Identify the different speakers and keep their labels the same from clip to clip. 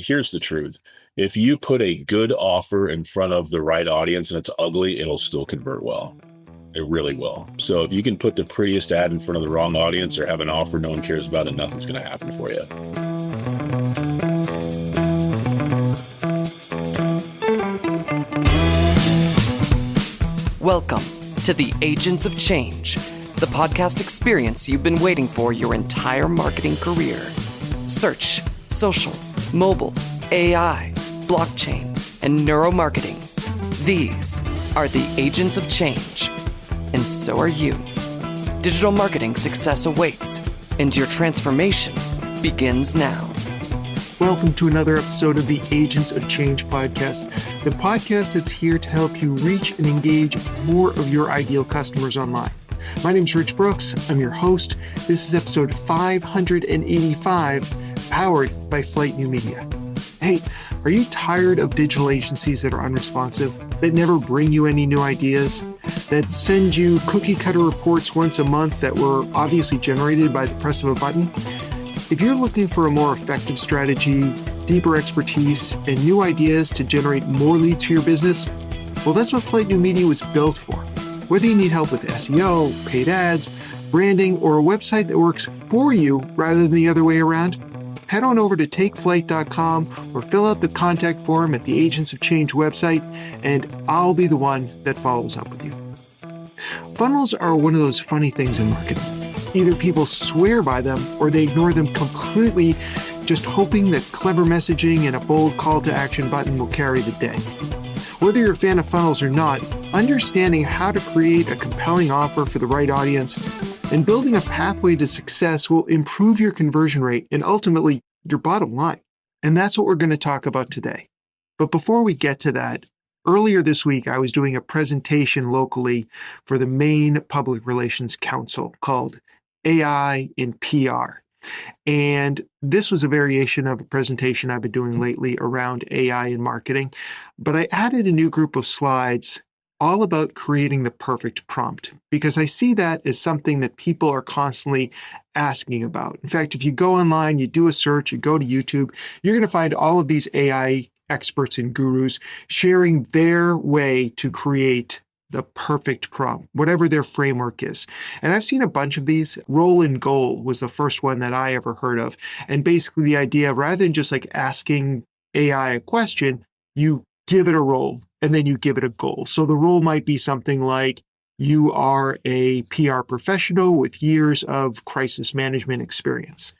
Speaker 1: Here's the truth. If you put a good offer in front of the right audience and it's ugly, it'll still convert well. It really will. So if you can put the prettiest ad in front of the wrong audience or have an offer no one cares about, it, nothing's going to happen for you.
Speaker 2: Welcome to the Agents of Change, the podcast experience you've been waiting for your entire marketing career. Search, social, mobile, AI, blockchain, and neuromarketing. These are the Agents of Change, and so are you. Digital marketing success awaits, and your transformation begins now.
Speaker 3: Welcome to another episode of the Agents of Change podcast, the podcast that's here to help you reach and engage more of your ideal customers online. My name is Rich Brooks. I'm your host. This is episode 585, powered by Flight New Media. Hey, are you tired of digital agencies that are unresponsive, that never bring you any new ideas, that send you cookie cutter reports once a month that were obviously generated by the press of a button? If you're looking for a more effective strategy, deeper expertise, and new ideas to generate more leads for your business, well, that's what Flight New Media was built for. Whether you need help with SEO, paid ads, branding, or a website that works for you rather than the other way around, head on over to takeflight.com or fill out the contact form at the Agents of Change website, and I'll be the one that follows up with you. Funnels are one of those funny things in marketing. Either people swear by them or they ignore them completely, just hoping that clever messaging and a bold call to action button will carry the day. Whether you're a fan of funnels or not, understanding how to create a compelling offer for the right audience and building a pathway to success will improve your conversion rate and ultimately your bottom line. And that's what we're going to talk about today. But before we get to that, earlier this week, I was doing a presentation locally for the Maine Public Relations Council called AI in PR. And this was a variation of a presentation I've been doing lately around AI in marketing, but I added a new group of slides all about creating the perfect prompt, because I see that as something that people are constantly asking about. In fact, if you go online, you do a search, you go to YouTube, you're going to find all of these AI experts and gurus sharing their way to create the perfect prompt, whatever their framework is. And I've seen a bunch of these. Roll and goal was the first one that I ever heard of. And basically the idea of rather than just like asking AI a question, you give it a role and then you give it a goal. So the role might be something like, you are a PR professional with years of crisis management experience.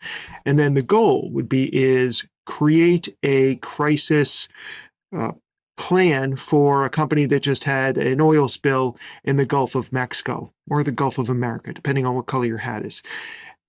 Speaker 3: And then the goal would be is create a crisis plan for a company that just had an oil spill in the Gulf of Mexico or the Gulf of America, depending on what color your hat is.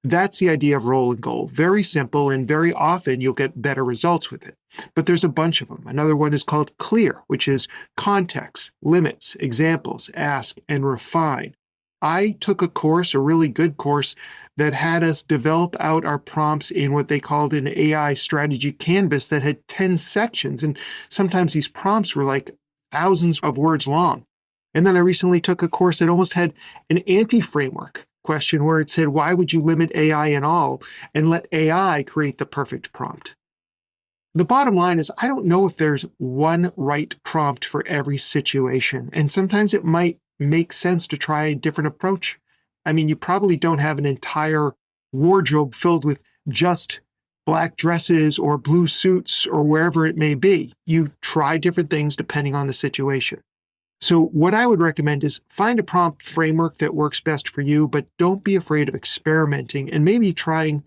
Speaker 3: That's the idea of role and goal. Very simple, and very often you'll get better results with it. But there's a bunch of them. Another one is called clear, which is context, limits, examples, ask, and refine. I took a course, a really good course, that had us develop out our prompts in what they called an AI strategy canvas that had 10 sections. And sometimes these prompts were like thousands of words long. And then I recently took a course that almost had an anti-framework question where it said, why would you limit AI in all and let AI create the perfect prompt? The bottom line is, I don't know if there's one right prompt for every situation. And sometimes it might make sense to try a different approach. I mean, you probably don't have an entire wardrobe filled with just black dresses or blue suits or wherever it may be. You try different things depending on the situation. So what I would recommend is find a prompt framework that works best for you, but don't be afraid of experimenting and maybe trying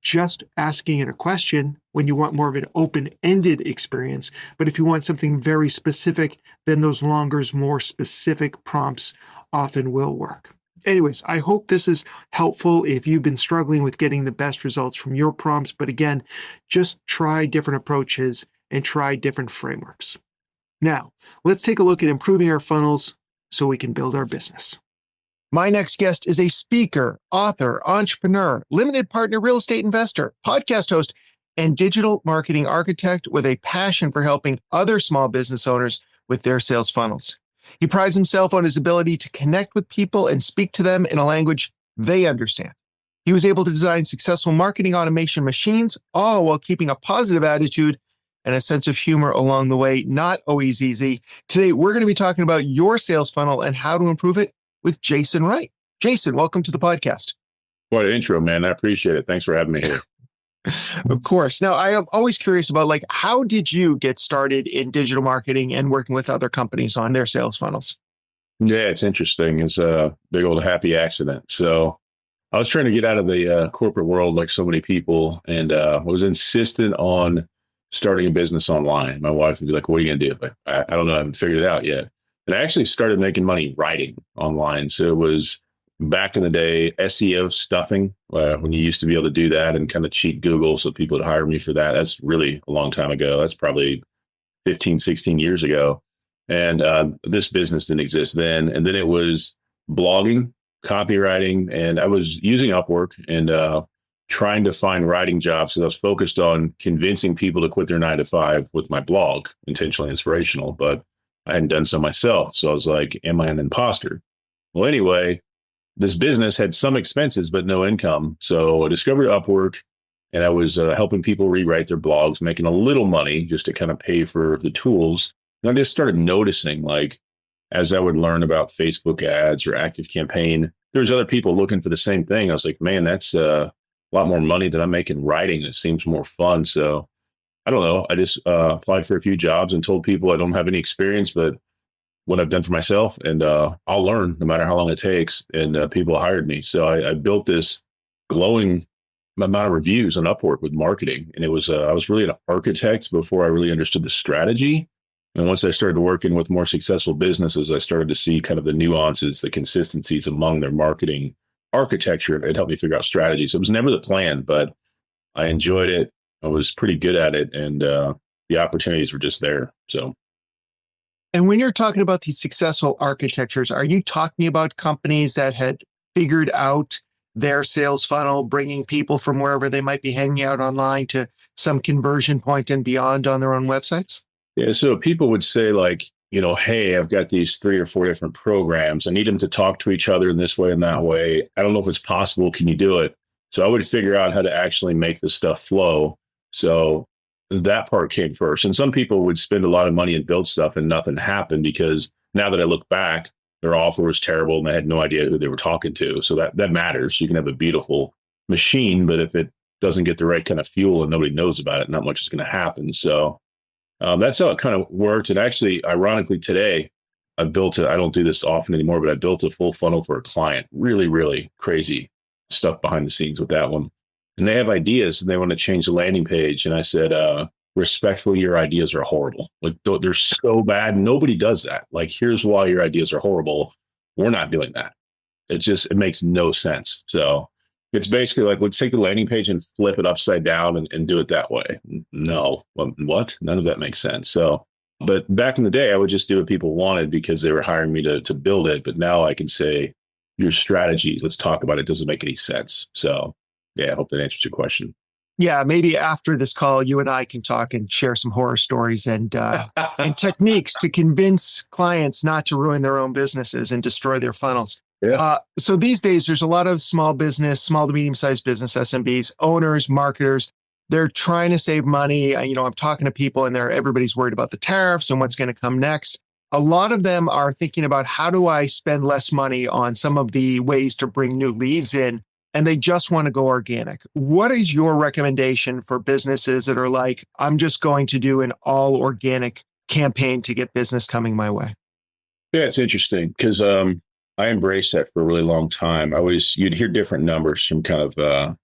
Speaker 3: just asking it a question when you want more of an open-ended experience. But if you want something very specific, then those longer, more specific prompts often will work. Anyways, I hope this is helpful if you've been struggling with getting the best results from your prompts. But again, just try different approaches and try different frameworks. Now, let's take a look at improving our funnels so we can build our business. My next guest is a speaker, author, entrepreneur, limited partner real estate investor, podcast host, and digital marketing architect with a passion for helping other small business owners with their sales funnels. He prides himself on his ability to connect with people and speak to them in a language they understand. He He was able to design successful marketing automation machines, all while keeping a positive attitude and a sense of humor along the way. Not always easy. Today, we're going to be talking about your sales funnel and how to improve it with Jason Wright. Jason, welcome to the podcast.
Speaker 1: What an intro, man. I appreciate it. Thanks for having me here.
Speaker 3: Of course. Now, I am always curious about how did you get started in digital marketing and working with other companies on their sales funnels?
Speaker 1: Yeah, it's interesting. It's a big old happy accident. So I was trying to get out of the corporate world like so many people, and was insistent on starting a business online. My wife would be like, "What are you going to do?" But I don't know. I haven't figured it out yet. And I actually started making money writing online. So it was back in the day, SEO stuffing, when you used to be able to do that and kind of cheat Google so people would hire me for that. That's really a long time ago. That's probably 15, 16 years ago. And this business didn't exist then. And then it was blogging, copywriting, and I was using Upwork and trying to find writing jobs. So I was focused on convincing people to quit their 9 to 5 with my blog, intentionally inspirational, but I hadn't done so myself. So I was like, am I an imposter? Well, anyway, this business had some expenses, but no income. So I discovered Upwork, and I was helping people rewrite their blogs, making a little money just to kind of pay for the tools. And I just started noticing, as I would learn about Facebook ads or Active Campaign, there's other people looking for the same thing. I was like, man, that's a lot more money than I'm making writing. It seems more fun. So I don't know. I just applied for a few jobs and told people I don't have any experience, but what I've done for myself, and I'll learn no matter how long it takes. And people hired me. So I built this glowing amount of reviews on Upwork with marketing. And it was, I was really an architect before I really understood the strategy. And once I started working with more successful businesses, I started to see kind of the nuances, the consistencies among their marketing architecture. It helped me figure out strategies. So it was never the plan, but I enjoyed it. I was pretty good at it, and the opportunities were just there. So.
Speaker 3: And when you're talking about these successful architectures, are you talking about companies that had figured out their sales funnel, bringing people from wherever they might be hanging out online to some conversion point and beyond on their own websites?
Speaker 1: Yeah, so people would say hey, I've got these 3 or 4 different programs. I need them to talk to each other in this way and that way. I don't know if it's possible. Can you do it? So I would figure out how to actually make the stuff flow. So that part came first. And some people would spend a lot of money and build stuff and nothing happened, because now that I look back, their offer was terrible and they had no idea who they were talking to. So that matters. You can have a beautiful machine, but if it doesn't get the right kind of fuel and nobody knows about it, not much is going to happen. So that's how it kind of worked. And actually, ironically, today, I don't do this often anymore, but I built a full funnel for a client. Really, really crazy stuff behind the scenes with that one. And they have ideas and they want to change the landing page. And I said, respectfully, your ideas are horrible. They're so bad. Nobody does that. Here's why your ideas are horrible. We're not doing that. It makes no sense. So it's basically let's take the landing page and flip it upside down and do it that way. No, what? None of that makes sense. So, but back in the day, I would just do what people wanted because they were hiring me to build it. But now I can say, your strategy, let's talk about it. Doesn't make any sense. So yeah, I hope that answers your question.
Speaker 3: Yeah, maybe after this call, you and I can talk and share some horror stories and techniques to convince clients not to ruin their own businesses and destroy their funnels.
Speaker 1: Yeah.
Speaker 3: So these days, there's a lot of small to medium-sized business, SMBs, owners, marketers. They're trying to save money. I'm talking to people and everybody's worried about the tariffs and what's going to come next. A lot of them are thinking about, how do I spend less money on some of the ways to bring new leads in? And they just want to go organic. What is your recommendation for businesses that are I'm just going to do an all organic campaign to get business coming my way?
Speaker 1: Yeah, it's interesting because I embraced that for a really long time. You'd hear different numbers from kind of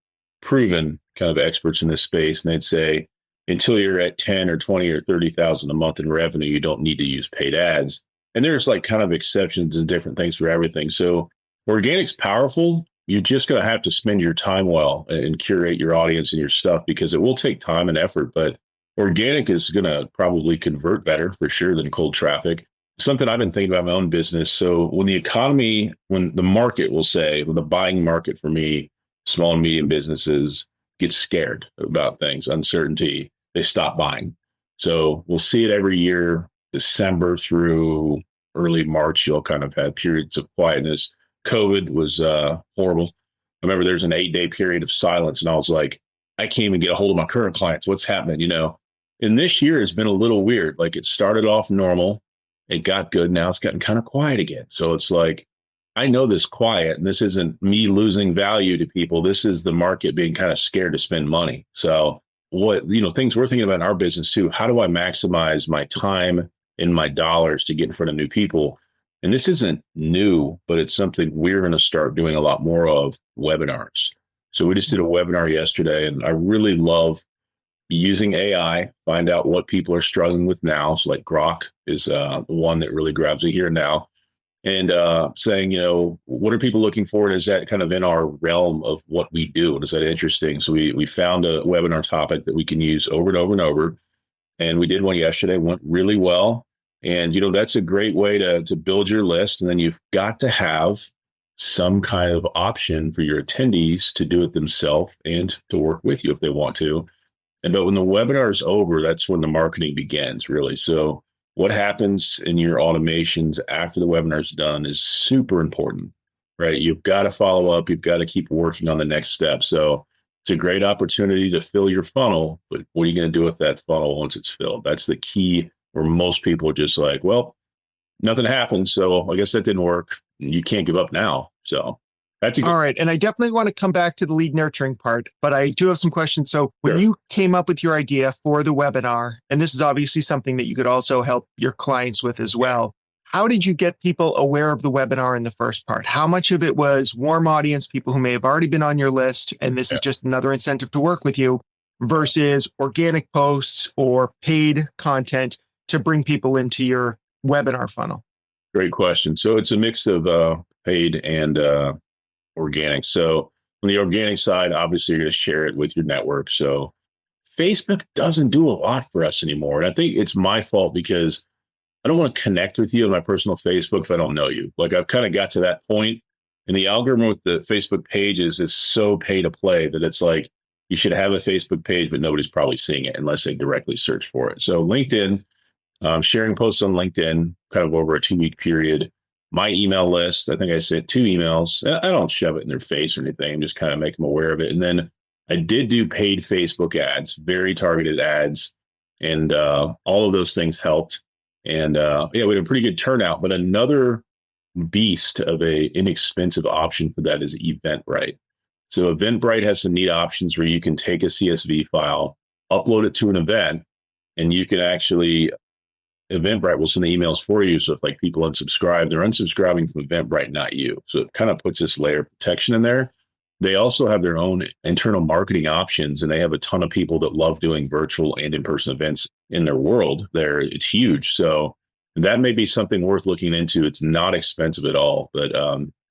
Speaker 1: proven kind of experts in this space. And they'd say, until you're at 10 or 20 or 30,000 a month in revenue, you don't need to use paid ads. And there's kind of exceptions and different things for everything. So organic's powerful. You're just going to have to spend your time well and curate your audience and your stuff, because it will take time and effort, but organic is going to probably convert better for sure than cold traffic. Something I've been thinking about in my own business. So when the market will say, when the buying market for me, small and medium businesses get scared about things, uncertainty, they stop buying. So we'll see it every year, December through early March, you'll kind of have periods of quietness. COVID was horrible. remember there's an 8-day period of silence, and I was like, I can't even get a hold of my current clients. What's happening? And this year has been a little weird. Like, it started off normal, it got good. Now it's gotten kind of quiet again. So it's like, I know this quiet, and this isn't me losing value to people. This is the market being kind of scared to spend money. So things we're thinking about in our business too, how do I maximize my time and my dollars to get in front of new people? And this isn't new, but it's something we're going to start doing a lot more of: webinars. So we just did a webinar yesterday, and I really love using AI, find out what people are struggling with now. So like Grok is the one that really grabs it here now. And saying, what are people looking for? And is that kind of in our realm of what we do? And is that interesting? So we found a webinar topic that we can use over and over and over. And we did one yesterday, went really well. And, that's a great way to build your list. And then you've got to have some kind of option for your attendees to do it themselves and to work with you if they want to. But when the webinar is over, that's when the marketing begins, really. So what happens in your automations after the webinar is done is super important, right? You've got to follow up. You've got to keep working on the next step. So it's a great opportunity to fill your funnel, but what are you going to do with that funnel once it's filled? That's the key, where most people are just like, well, nothing happened, so I guess that didn't work. You can't give up now. So that's
Speaker 3: all right. And I definitely want to come back to the lead nurturing part, but I do have some questions. So when you came up with your idea for the webinar, and this is obviously something that you could also help your clients with as well, how did you get people aware of the webinar in the first part? How much of it was warm audience, people who may have already been on your list, and this is just another incentive to work with you, versus organic posts or paid content to bring people into your webinar funnel?
Speaker 1: Great question. So it's a mix of paid and organic. So on the organic side, obviously you're going to share it with your network. So Facebook doesn't do a lot for us anymore. And I think it's my fault, because I don't want to connect with you on my personal Facebook if I don't know you. Like, I've kind of got to that point, and the algorithm with the Facebook pages is so pay to play that it's like, you should have a Facebook page, but nobody's probably seeing it unless they directly search for it. So LinkedIn, sharing posts on LinkedIn kind of over a 2-week period. My email list, I think I sent 2 emails. I don't shove it in their face or anything. I'm just kind of make them aware of it. And then I did do paid Facebook ads, very targeted ads. And all of those things helped. And we had a pretty good turnout. But another beast of a inexpensive option for that is Eventbrite. So Eventbrite has some neat options where you can take a CSV file, upload it to an event, and you can actually, Eventbrite will send the emails for you. So if like people unsubscribe, they're unsubscribing from Eventbrite, not you. So it kind of puts this layer of protection in there. They also have their own internal marketing options, and they have a ton of people that love doing virtual and in-person events in their world. It's huge. So that may be something worth looking into. It's not expensive at all, but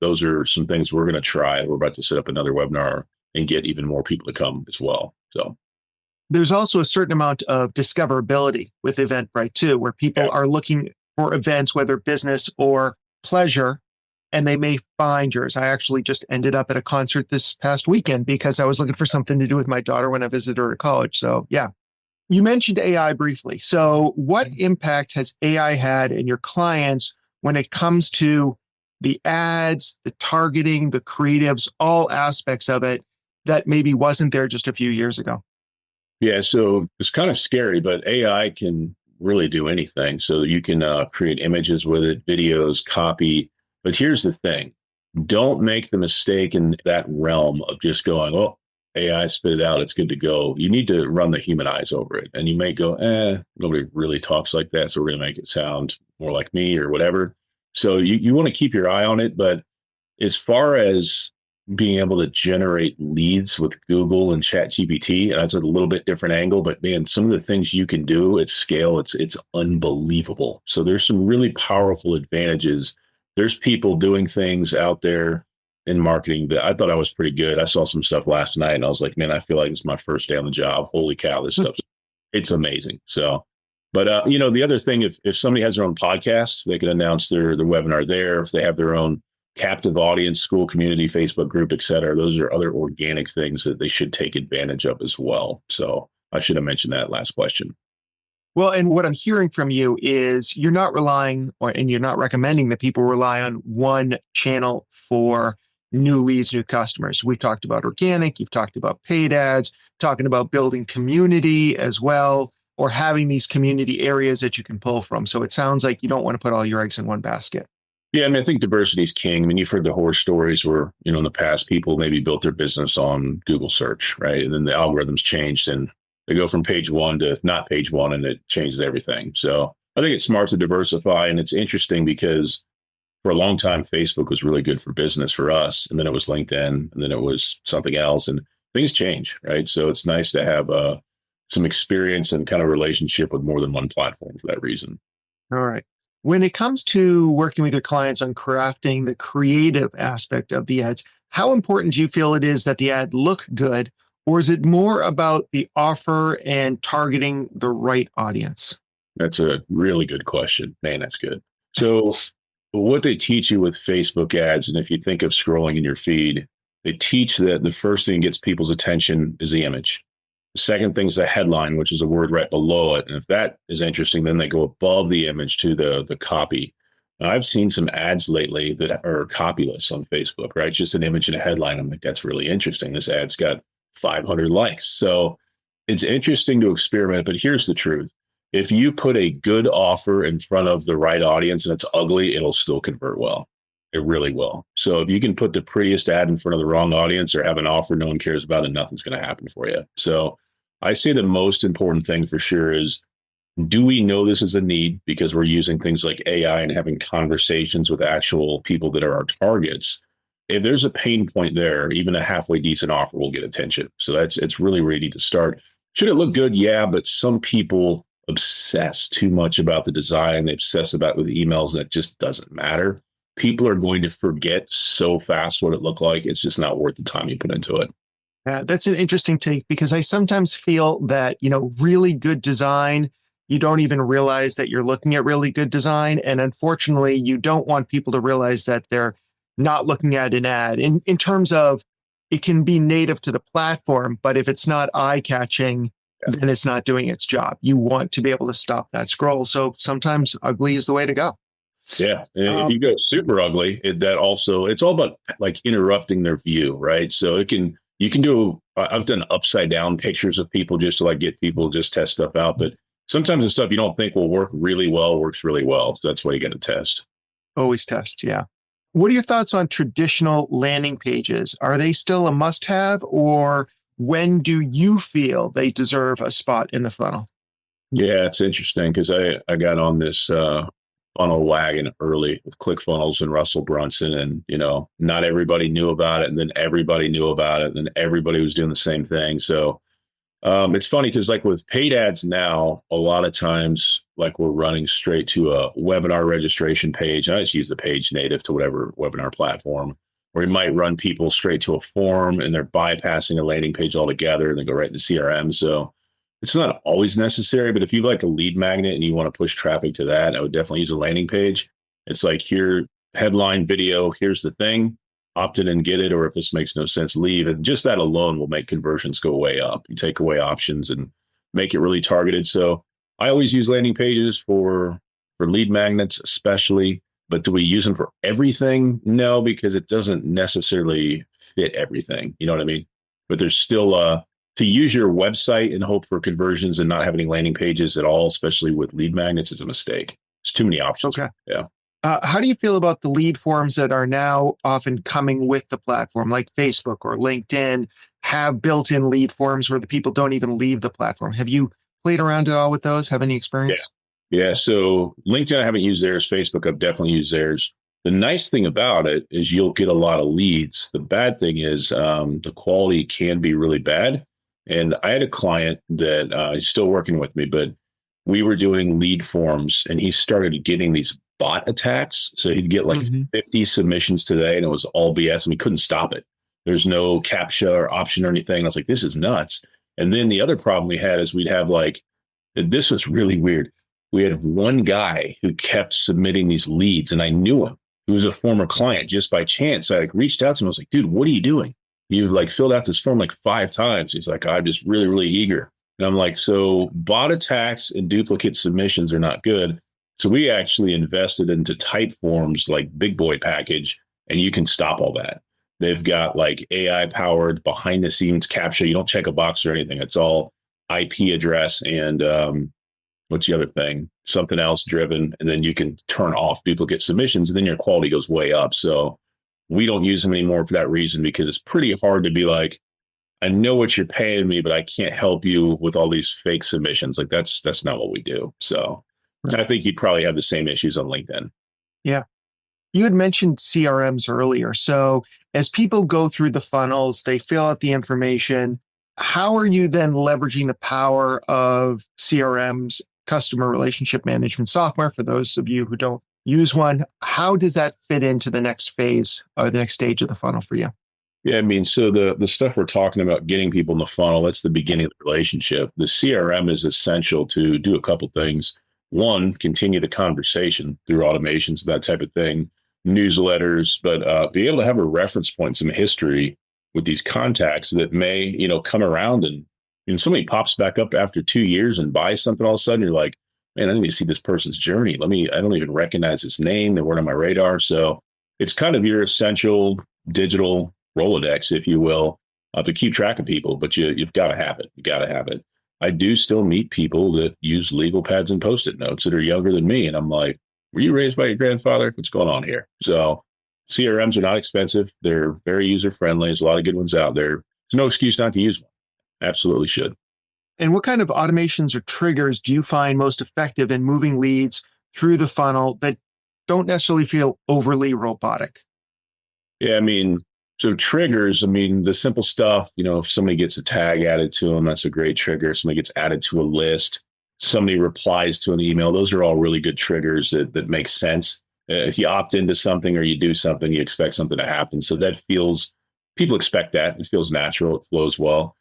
Speaker 1: those are some things we're going to try. We're about to set up another webinar and get even more people to come as well. So
Speaker 3: there's also a certain amount of discoverability with Eventbrite too, where people are looking for events, whether business or pleasure, and they may find yours. I actually just ended up at a concert this past weekend because I was looking for something to do with my daughter when I visited her at college. So yeah. You mentioned AI briefly. So what impact has AI had in your clients when it comes to the ads, the targeting, the creatives, all aspects of it that maybe wasn't there just a few years ago?
Speaker 1: Yeah, so it's kind of scary, but AI can really do anything. So you can create images with it, videos, copy. But here's the thing. Don't make the mistake in that realm of just going, oh, AI spit it out, it's good to go. You need to run the human eyes over it. And you may go, nobody really talks like that, so we're going to make it sound more like me or whatever. So you want to keep your eye on it. But as far as being able to generate leads with Google and ChatGPT, and that's a little bit different angle, but man, some of the things you can do at scale, it's unbelievable. So there's some really powerful advantages. There's people doing things out there in marketing that I thought I was pretty good. I saw some stuff last night and I was like, man, I feel like it's my first day on the job. Holy cow, this stuff, it's amazing. So, but the other thing, if somebody has their own podcast, they can announce their webinar there. If they have their own captive audience, school, community, Facebook group, et cetera, those are other organic things that they should take advantage of as well. So I should have mentioned that last question.
Speaker 3: Well, and what I'm hearing from you is you're not relying and you're not recommending that people rely on one channel for new leads, new customers. We've talked about organic, you've talked about paid ads, talking about building community as well, or having these community areas that you can pull from. So it sounds like you don't want to put all your eggs in one basket.
Speaker 1: Yeah, I mean, I think diversity is king. I mean, you've heard the horror stories where, in the past, people maybe built their business on Google search, right? And then the algorithms changed and they go from page one to not page one, and it changes everything. So I think it's smart to diversify. And it's interesting because for a long time, Facebook was really good for business for us. And then it was LinkedIn, and then it was something else. And things change, right? So it's nice to have some experience and kind of relationship with more than one platform for that reason.
Speaker 3: All right. When it comes to working with your clients on crafting the creative aspect of the ads, how important do you feel it is that the ad look good, or is it more about the offer and targeting the right audience?
Speaker 1: That's a really good question. Man, that's good. So what they teach you with Facebook ads, and if you think of scrolling in your feed, they teach that the first thing that gets people's attention is the image. The second thing is the headline, which is a word right below it. And if that is interesting, then they go above the image to the copy. Now, I've seen some ads lately that are copyless on Facebook, right? Just an image and a headline. I'm like, that's really interesting. This ad's got 500 likes. So it's interesting to experiment, but here's the truth. If you put a good offer in front of the right audience and it's ugly, it'll still convert well. It really will. So if you can put the prettiest ad in front of the wrong audience or have an offer no one cares about, and nothing's going to happen for you. So I say the most important thing for sure is, do we know this is a need because we're using things like AI and having conversations with actual people that are our targets? If there's a pain point there, even a halfway decent offer will get attention. So it's really ready to start. Should it look good? Yeah, but some people obsess too much about the design. They obsess about with emails, and it just doesn't matter. People are going to forget so fast what it looked like. It's just not worth the time you put into it.
Speaker 3: That's an interesting take, because I sometimes feel that, really good design, you don't even realize that you're looking at really good design. And unfortunately, you don't want people to realize that they're not looking at an ad in terms of it can be native to the platform, but if it's not eye-catching, then it's not doing its job. You want to be able to stop that scroll. So sometimes ugly is the way to go.
Speaker 1: Yeah. And if you go super ugly, it's all about like interrupting their view, right? So you can do, I've done upside down pictures of people just to like get people just test stuff out. But sometimes the stuff you don't think will work really well works really well. So that's why you got to test.
Speaker 3: Always test. Yeah. What are your thoughts on traditional landing pages? Are they still a must-have, or when do you feel they deserve a spot in the funnel?
Speaker 1: Yeah, it's interesting because I got on this funnel wagon early with ClickFunnels and Russell Brunson, and not everybody knew about it, and then everybody knew about it, and then everybody was doing the same thing. So it's funny because like with paid ads now, a lot of times like we're running straight to a webinar registration page. I just use the page native to whatever webinar platform, where we might run people straight to a form and they're bypassing a landing page altogether and they go right into CRM. So it's not always necessary, but if you like a lead magnet and you want to push traffic to that, I would definitely use a landing page. It's like, here, headline, video, here's the thing, opt in and get it, or if this makes no sense, leave. And just that alone will make conversions go way up. You take away options and make it really targeted. So I always use landing pages for lead magnets, especially. But do we use them for everything? No, because it doesn't necessarily fit everything. You know what I mean? But there's still to use your website and hope for conversions and not have any landing pages at all, especially with lead magnets, is a mistake. There's too many options.
Speaker 3: Okay.
Speaker 1: Yeah.
Speaker 3: How do you feel about the lead forms that are now often coming with the platform, like Facebook or LinkedIn have built-in lead forms where the people don't even leave the platform? Have you played around at all with those? Have any experience?
Speaker 1: Yeah. So LinkedIn, I haven't used theirs. Facebook, I've definitely used theirs. The nice thing about it is you'll get a lot of leads. The bad thing is the quality can be really bad. And I had a client that is still working with me, but we were doing lead forms and he started getting these bot attacks. So he'd get like 50 submissions today and it was all BS and we couldn't stop it. There's no CAPTCHA or option or anything. I was like, this is nuts. And then the other problem we had is we'd have this was really weird. We had one guy who kept submitting these leads and I knew him. He was a former client just by chance. So I reached out to him. I was like, dude, what are you doing? You've filled out this form 5 times. He's like, I'm just really, really eager. And I'm like, so bot attacks and duplicate submissions are not good. So we actually invested into type forms like Big Boy package, and you can stop all that. They've got like AI powered behind the scenes capture. You don't check a box or anything. It's all IP address and what's the other thing? Something else driven. And then you can turn off duplicate submissions and then your quality goes way up. So we don't use them anymore for that reason because it's pretty hard to be like, I know what you're paying me, but I can't help you with all these fake submissions. Like that's not what we do. So I think you'd probably have the same issues on LinkedIn.
Speaker 3: Yeah. You had mentioned CRMs earlier. So as people go through the funnels, they fill out the information. How are you then leveraging the power of CRMs, customer relationship management software? For those of you who don't use one, how does that fit into the next phase or the next stage of the funnel for you?
Speaker 1: Yeah, I mean, so the stuff we're talking about, getting people in the funnel, that's the beginning of the relationship. The CRM is essential to do a couple things. One, continue the conversation through automations, that type of thing, newsletters, but be able to have a reference point, some history with these contacts that may, come around and somebody pops back up after 2 years and buys something all of a sudden, you're like, man, I need to see this person's journey. I don't even recognize his name. They weren't on my radar. So it's kind of your essential digital Rolodex, if you will, to keep track of people, but you've got to have it. You got to have it. I do still meet people that use legal pads and Post-it notes that are younger than me. And I'm like, were you raised by your grandfather? What's going on here? So CRMs are not expensive. They're very user-friendly. There's a lot of good ones out there. There's no excuse not to use one. Absolutely should.
Speaker 3: And what kind of automations or triggers do you find most effective in moving leads through the funnel that don't necessarily feel overly robotic?
Speaker 1: Yeah, I mean, so triggers, the simple stuff, if somebody gets a tag added to them, that's a great trigger. Somebody gets added to a list, somebody replies to an email. Those are all really good triggers that make sense. If you opt into something or you do something, you expect something to happen. So people expect that. It feels natural. It flows well.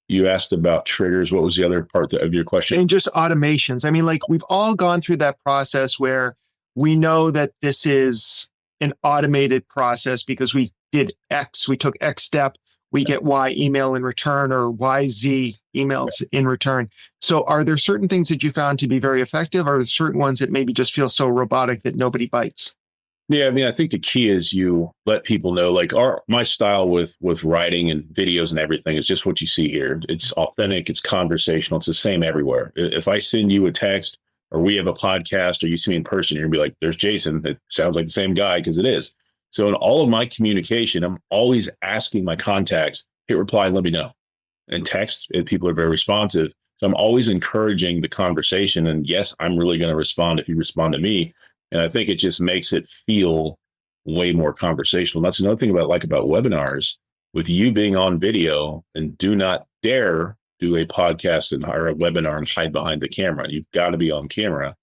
Speaker 1: You asked about triggers. What was the other part of your question?
Speaker 3: And just automations. We've all gone through that process where we know that this is an automated process because we did X, we took X step, we get Y email in return or YZ emails in return. So are there certain things that you found to be very effective, or are there certain ones that maybe just feel so robotic that nobody bites?
Speaker 1: Yeah, I think the key is you let people know, like my style with writing and videos and everything is just what you see here. It's authentic, it's conversational, it's the same everywhere. If I send you a text or we have a podcast or you see me in person, you're gonna be like, there's Jason. It sounds like the same guy because it is. So in all of my communication, I'm always asking my contacts, hit reply, let me know. And text, people are very responsive. So I'm always encouraging the conversation. And yes, I'm really going to respond if you respond to me. And I think it just makes it feel way more conversational. That's another thing about webinars, with you being on video, and do not dare do a podcast or a webinar and hide behind the camera. You've got to be on camera.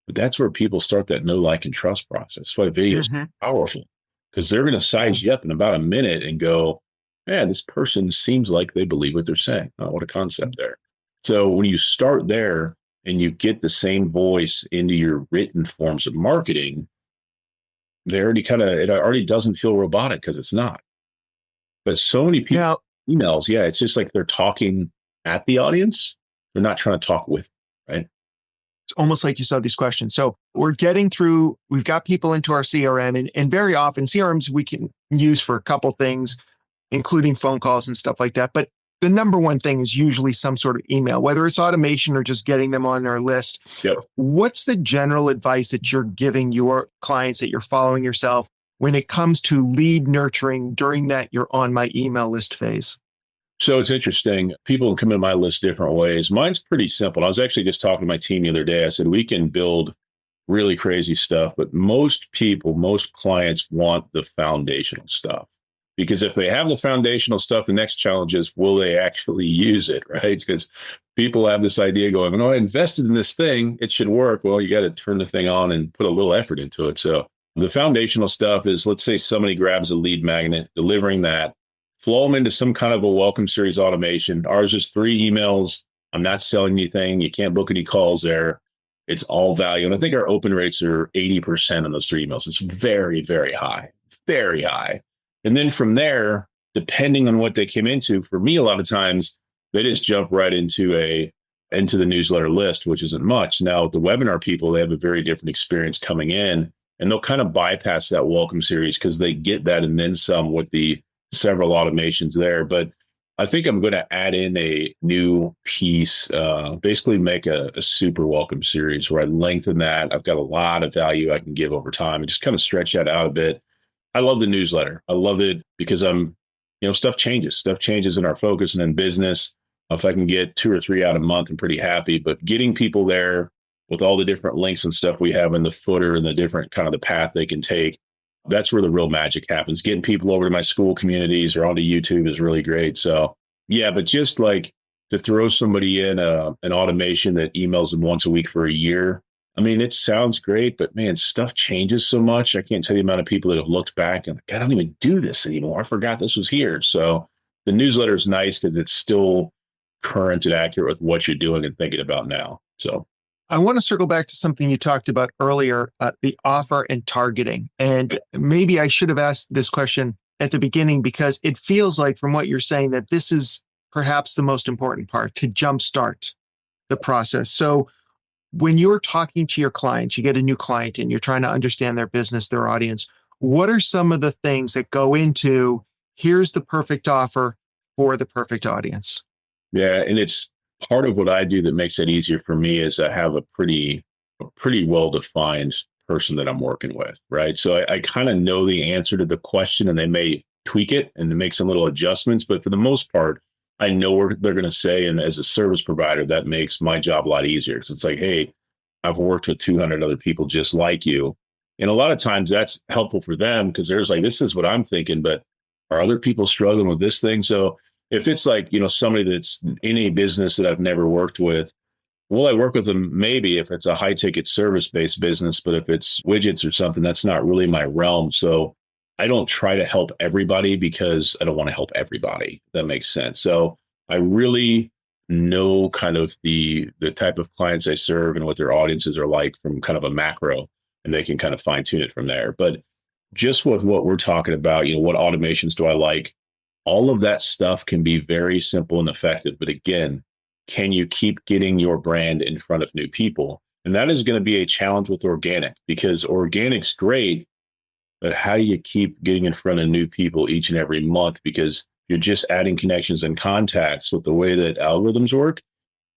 Speaker 1: But that's where people start that know, like, and trust process. That's why video is powerful, because they're going to size you up in about a minute and go, man, this person seems like they believe what they're saying. Oh, what a concept there. So when you start there and you get the same voice into your written forms of marketing, it already doesn't feel robotic, because it's not. But so many people emails, it's just like they're talking at the audience. They're not trying to talk with, right?
Speaker 3: It's almost like you saw these questions. So we've got people into our CRM, and very often CRMs we can use for a couple things, including phone calls and stuff like that. But the number one thing is usually some sort of email, whether it's automation or just getting them on our list.
Speaker 1: Yep.
Speaker 3: What's the general advice that you're giving your clients, that you're following yourself, when it comes to lead nurturing during that you're on my email list phase?
Speaker 1: So it's interesting. People come in my list different ways. Mine's pretty simple. I was actually just talking to my team the other day. I said, we can build really crazy stuff, but most clients want the foundational stuff. Because if they have the foundational stuff, the next challenge is, will they actually use it, right? Because people have this idea going, I invested in this thing, it should work. Well, you got to turn the thing on and put a little effort into it. So the foundational stuff is, let's say somebody grabs a lead magnet, delivering that, flow them into some kind of a welcome series automation. Ours is 3 emails. I'm not selling anything. You can't book any calls there. It's all value. And I think our open rates are 80% on those 3 emails. It's very, very high, very high. And then from there, depending on what they came into, for me, a lot of times they just jump right into the newsletter list, which isn't much. Now, with the webinar people, they have a very different experience coming in. and they'll kind of bypass that welcome series because they get that and then some with the several automations there. But I think I'm going to add in a new piece, basically make a super welcome series where I lengthen that. I've got a lot of value I can give over time and just kind of stretch that out a bit. I love the newsletter. I love it because stuff changes in our focus and in business. If I can get 2 or 3 out a month, I'm pretty happy, but getting people there with all the different links and stuff we have in the footer and the different kind of the path they can take, that's where the real magic happens. Getting people over to my school communities or onto YouTube is really great. So yeah, but just like to throw somebody in an automation that emails them once a week for a year. I mean, it sounds great, but man, stuff changes so much. I can't tell you the amount of people that have looked back and like, I don't even do this anymore. I forgot this was here. So the newsletter is nice because it's still current and accurate with what you're doing and thinking about now. So
Speaker 3: I want to circle back to something you talked about earlier, the offer and targeting. And maybe I should have asked this question at the beginning because it feels like from what you're saying that this is perhaps the most important part to jumpstart the process. So when you're talking to your clients, you get a new client and you're trying to understand their business, their audience, what are some of the things that go into here's the perfect offer for the perfect audience?
Speaker 1: Yeah, and it's part of what I do that makes it easier for me is I have a pretty well-defined person that I'm working with, right? So I kind of know the answer to the question and they may tweak it and make some little adjustments, but for the most part, I know what they're going to say. And as a service provider, that makes my job a lot easier. So it's like, hey, I've worked with 200 other people just like you. And a lot of times that's helpful for them because there's like, this is what I'm thinking, but are other people struggling with this thing? So if it's like, somebody that's in a business that I've never worked with, will I work with them? Maybe if it's a high ticket service based business, but if it's widgets or something, that's not really my realm. So I don't try to help everybody because I don't want to help everybody. If that makes sense. So I really know kind of the type of clients I serve and what their audiences are like from kind of a macro, and they can kind of fine tune it from there. But just with what we're talking about, what automations do I like? All of that stuff can be very simple and effective. But again, can you keep getting your brand in front of new people? And that is going to be a challenge with organic because organic's great, but how do you keep getting in front of new people each and every month? Because you're just adding connections and contacts with the way that algorithms work.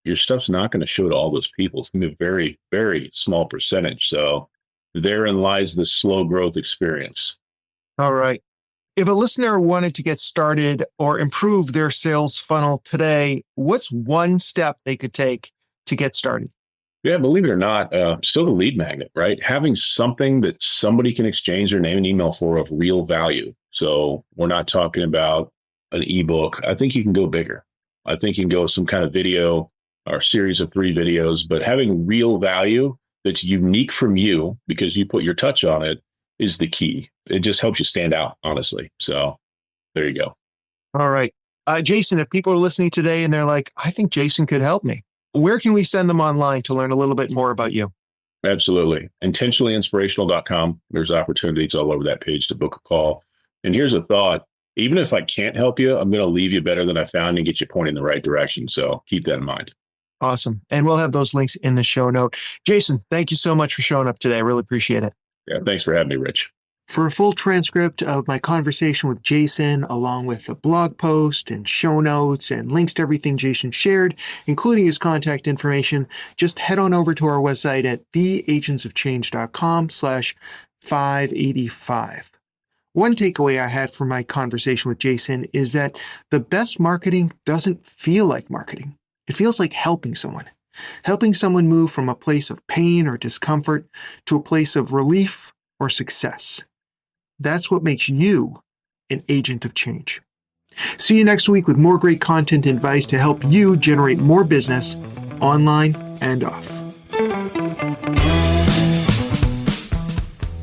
Speaker 1: Your stuff's not going to show to all those people. It's going to be a very, very small percentage. So therein lies the slow growth experience.
Speaker 3: All right. If a listener wanted to get started or improve their sales funnel today, what's one step they could take to get started?
Speaker 1: Yeah, believe it or not, still the lead magnet, right? Having something that somebody can exchange their name and email for of real value. So we're not talking about an ebook. I think you can go bigger. I think you can go with some kind of video or series of 3 videos, but having real value that's unique from you because you put your touch on it is the key. It just helps you stand out, honestly. So there you go.
Speaker 3: All right. Jason, if people are listening today and they're like, I think Jason could help me, where can we send them online to learn a little bit more about you?
Speaker 1: Absolutely. Intentionallyinspirational.com. There's opportunities all over that page to book a call. And here's a thought. Even if I can't help you, I'm going to leave you better than I found and get you pointing in the right direction. So keep that in mind.
Speaker 3: Awesome. And we'll have those links in the show note. Jason, thank you so much for showing up today. I really appreciate it.
Speaker 1: Yeah, thanks for having me, Rich.
Speaker 3: For a full transcript of my conversation with Jason, along with a blog post and show notes and links to everything Jason shared, including his contact information, just head on over to our website at theagentsofchange.com/585. One takeaway I had from my conversation with Jason is that the best marketing doesn't feel like marketing. It feels like helping someone move from a place of pain or discomfort to a place of relief or success. That's what makes you an agent of change. See you next week with more great content and advice to help you generate more business online and off.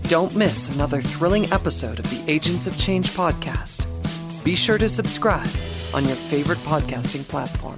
Speaker 2: Don't miss another thrilling episode of the Agents of Change podcast. Be sure to subscribe on your favorite podcasting platform.